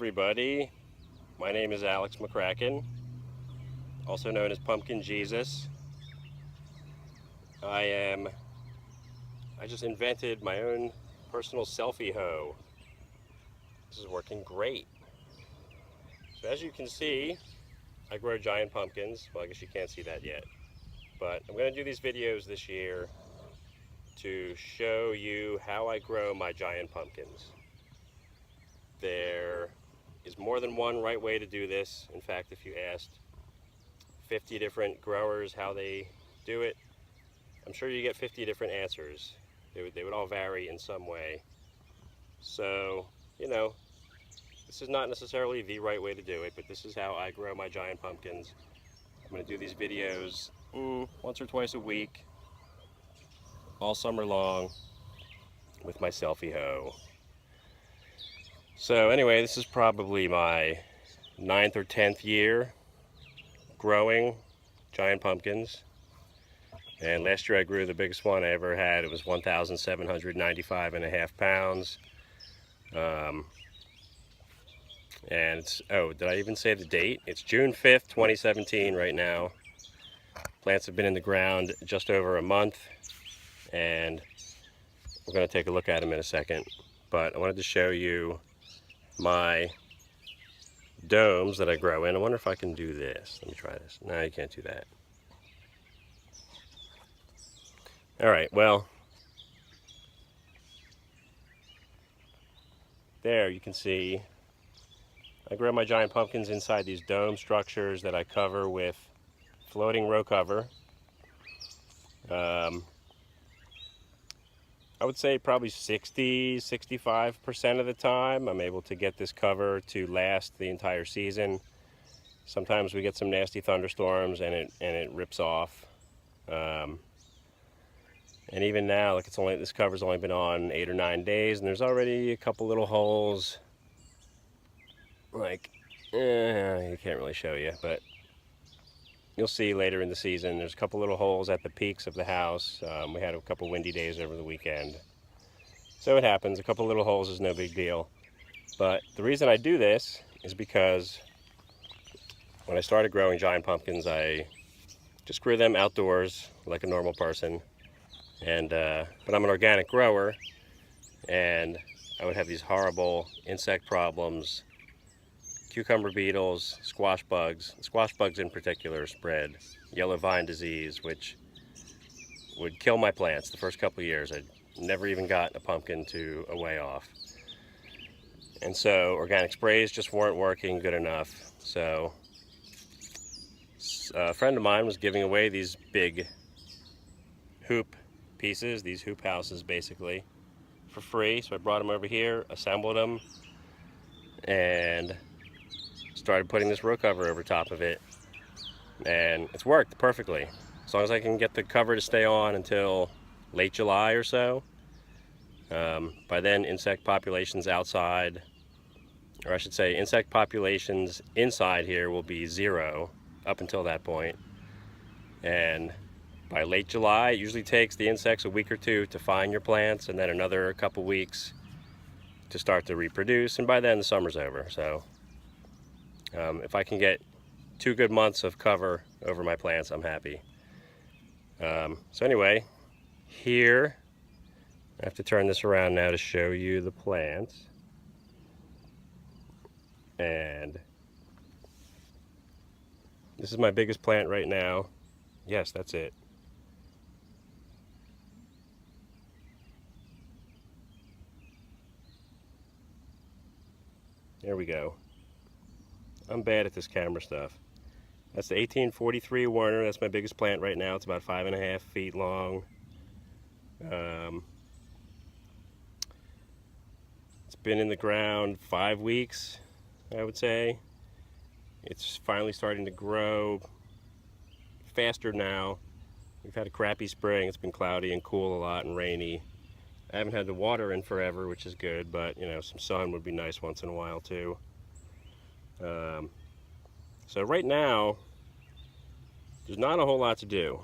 everybody. My name is Alex McCracken, also known as Pumpkin Jesus. I just invented my own personal selfie hoe. This is working great. So as you can see, I grow giant pumpkins. Well, I guess you can't see that yet. But I'm going to do these videos this year to show you how I grow my giant pumpkins. There is more than one right way to do this. In fact, if you asked 50 different growers how they do it, I'm sure you get 50 different answers. They would all vary in some way. So, you know, this is not necessarily the right way to do it, but this is how I grow my giant pumpkins. I'm going to do these videos once or twice a week, all summer long, with my selfie hoe. So anyway, this is probably my 9th or 10th year growing giant pumpkins. And last year I grew the biggest one I ever had. It was 1,795.5 pounds. And it's, oh, did I even say the date? It's June 5th, 2017 right now. Plants have been in the ground just over a month, and we're going to take a look at them in a second. But I wanted to show you my domes that I grow in. I wonder if I can do this. Let me try this. No, you can't do that. All right, well, there you can see I grow my giant pumpkins inside these dome structures that I cover with floating row cover. I would say probably 60–65% of the time I'm able to get this cover to last the entire season. Sometimes we get some nasty thunderstorms and it rips off. And even now, like this cover's only been on 8 or 9 days, and there's already a couple little holes. Like, you can't really show you, but you'll see later in the season. There's a couple little holes at the peaks of the house. We had a couple windy days over the weekend, so it happens. A couple little holes is no big deal. But the reason I do this is because when I started growing giant pumpkins, I just grew them outdoors like a normal person. And but I'm an organic grower, and I would have these horrible insect problems. Cucumber beetles, squash bugs in particular spread yellow vine disease, which would kill my plants the first couple of years. I'd never even got a pumpkin to a way off. And so organic sprays just weren't working good enough. So a friend of mine was giving away these big hoop pieces, these hoop houses basically, for free. So I brought them over here, assembled them, and started putting this row cover over top of it, and it's worked perfectly. As long as I can get the cover to stay on until late July or so. By then insect populations outside, or I should say insect populations inside here, will be 0 up until that point. And by late July, it usually takes the insects a week or two to find your plants, and then another couple weeks to start to reproduce, and by then the summer's over. So if I can get 2 good months of cover over my plants, I'm happy. So anyway, here, I have to turn this around now to show you the plants. And this is my biggest plant right now. Yes, that's it. There we go. I'm bad at this camera stuff. That's the 1843 Werner. That's my biggest plant right now. It's about 5.5 feet long. It's been in the ground 5 weeks, I would say. It's finally starting to grow faster now. We've had a crappy spring. It's been cloudy and cool a lot and rainy. I haven't had the water in forever, which is good, but you know, some sun would be nice once in a while too. So right now, there's not a whole lot to do.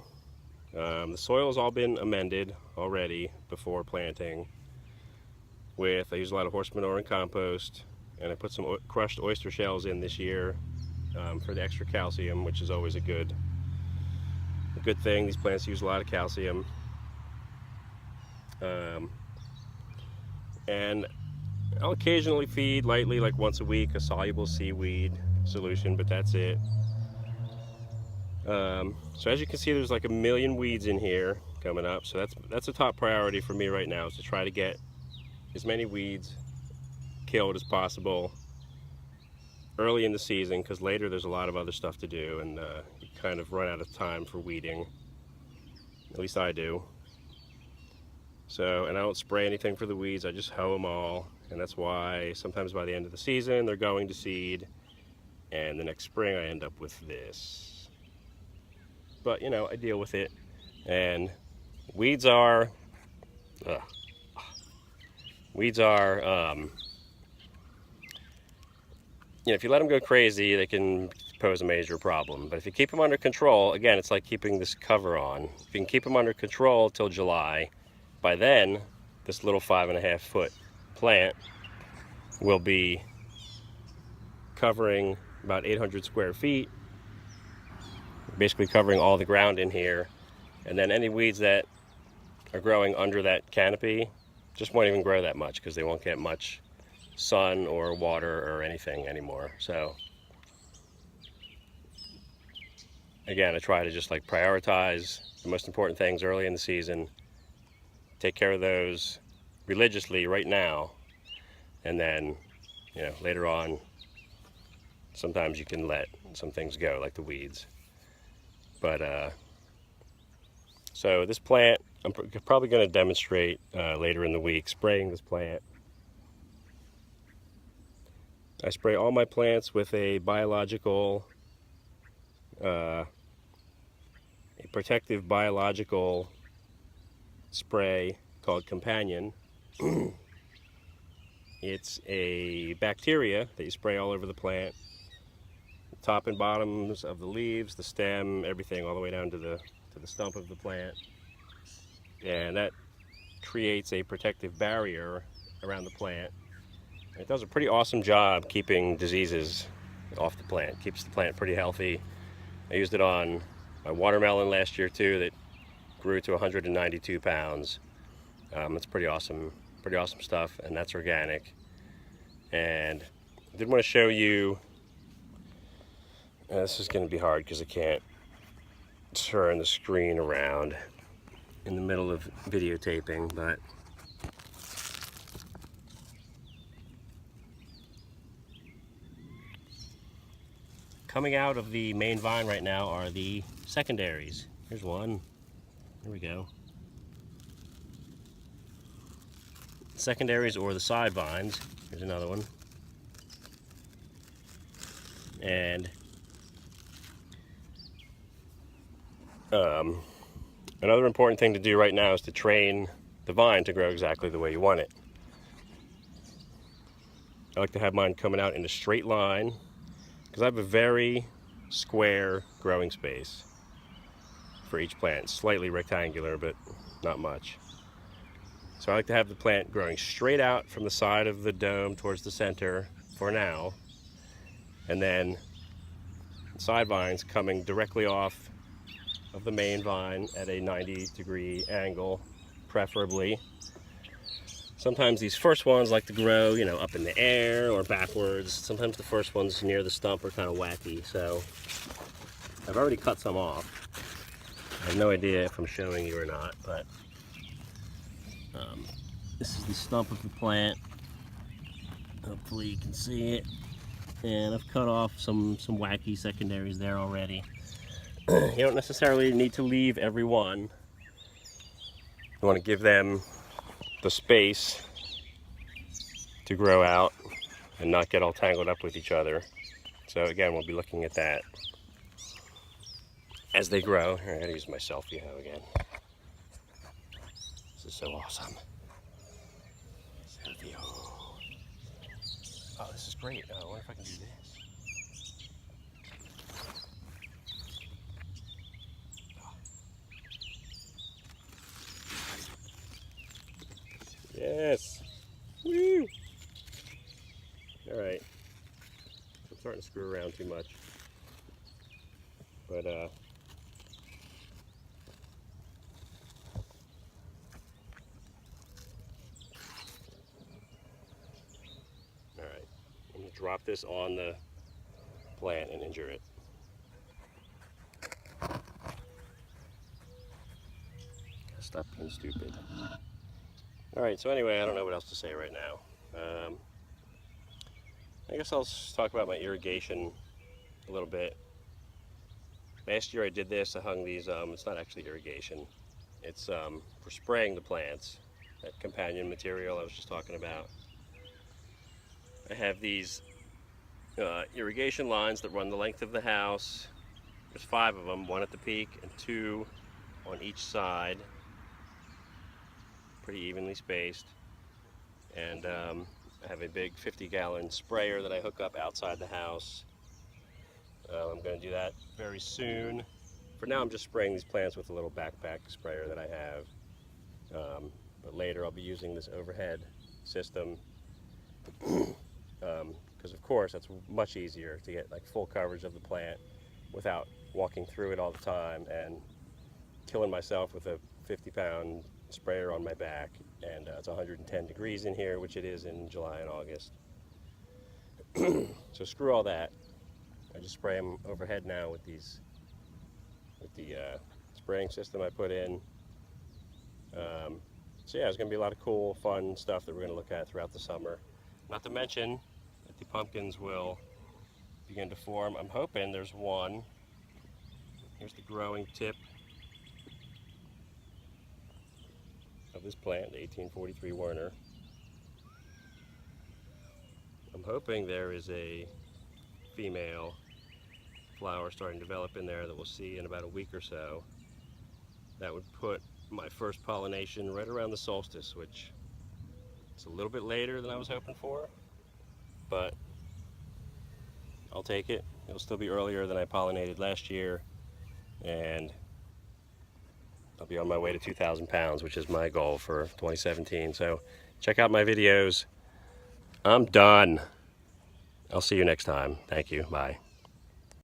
The soil's all been amended already before planting. I use a lot of horse manure and compost, and I put some crushed oyster shells in this year for the extra calcium, which is always a good thing. These plants use a lot of calcium. And I'll occasionally feed lightly, like once a week, a soluble seaweed solution, but that's it. So as you can see, there's like a million weeds in here coming up. So that's a top priority for me right now, is to try to get as many weeds killed as possible early in the season, because later there's a lot of other stuff to do, and you kind of run out of time for weeding. At least I do. So, and I don't spray anything for the weeds, I just hoe them all, and that's why sometimes by the end of the season they're going to seed, and the next spring I end up with this. But you know, I deal with it. And weeds are you know, if you let them go crazy, they can pose a major problem. But if you keep them under control, again, it's like keeping this cover on. If you can keep them under control till July, by then, this little 5.5 foot plant will be covering about 800 square feet, basically covering all the ground in here. And then any weeds that are growing under that canopy just won't even grow that much, because they won't get much sun or water or anything anymore. So again, I try to just like prioritize the most important things early in the season, take care of those religiously right now, and then, you know, later on sometimes you can let some things go, like the weeds. But so this plant, I'm probably going to demonstrate later in the week spraying this plant. I spray all my plants with a biological, a protective biological spray called Companion. It's a bacteria that you spray all over the plant, top and bottoms of the leaves, the stem, everything, all the way down to the stump of the plant. And that creates a protective barrier around the plant. It does a pretty awesome job keeping diseases off the plant, keeps the plant pretty healthy. I used it on my watermelon last year too, that grew to 192 pounds. It's pretty awesome stuff, and that's organic. And I did want to show you, this is going to be hard because I can't turn the screen around in the middle of videotaping, but coming out of the main vine right now are the secondaries. Here's one. There we go. Secondaries, or the side vines. Here's another one. And another important thing to do right now is to train the vine to grow exactly the way you want it. I like to have mine coming out in a straight line, because I have a very square growing space for each plant. Slightly rectangular, but not much. So I like to have the plant growing straight out from the side of the dome towards the center for now, and then side vines coming directly off of the main vine at a 90-degree angle, preferably. Sometimes these first ones like to grow, you know, up in the air or backwards. Sometimes the first ones near the stump are kind of wacky, so I've already cut some off. I have no idea if I'm showing you or not, but this is the stump of the plant. Hopefully you can see it. And I've cut off some wacky secondaries there already. You don't necessarily need to leave every one. You want to give them the space to grow out and not get all tangled up with each other. So again, we'll be looking at that as they grow. Here, I gotta use my selfie hoe again. This is so awesome. Selfie hoe. Oh, this is great. I wonder if I can do this. Yes. Woo! All right. screw around too much. But all right, I'm gonna drop this on the plant and injure it. Stop being stupid. All right, so anyway, I don't know what else to say right now. I guess I'll talk about my irrigation a little bit. Last year I did this. I hung these, it's not actually irrigation. It's for spraying the plants, that companion material I was just talking about. I have these irrigation lines that run the length of the house. There's 5 of them, 1 at the peak and 2 on each side, pretty evenly spaced. And I have a big 50-gallon sprayer that I hook up outside the house. I'm going to do that very soon. For now, I'm just spraying these plants with a little backpack sprayer that I have. But later, I'll be using this overhead system because, of course, that's much easier to get like full coverage of the plant without walking through it all the time and killing myself with a 50-pound sprayer on my back. And it's 110 degrees in here, which it is in July and August. So screw all that. I just spray them overhead now with the spraying system I put in. So yeah, there's going to be a lot of cool, fun stuff that we're going to look at throughout the summer. Not to mention that the pumpkins will begin to form. I'm hoping there's one. Here's the growing tip of this plant, the 1843 Werner. I'm hoping there is a female flower starting to develop in there that we'll see in about a week or so. That would put my first pollination right around the solstice, which is a little bit later than I was hoping for, but I'll take it. It'll still be earlier than I pollinated last year, and I'll be on my way to 2,000 pounds, which is my goal for 2017. So check out my videos. I'm done. I'll see you next time. Thank you. Bye.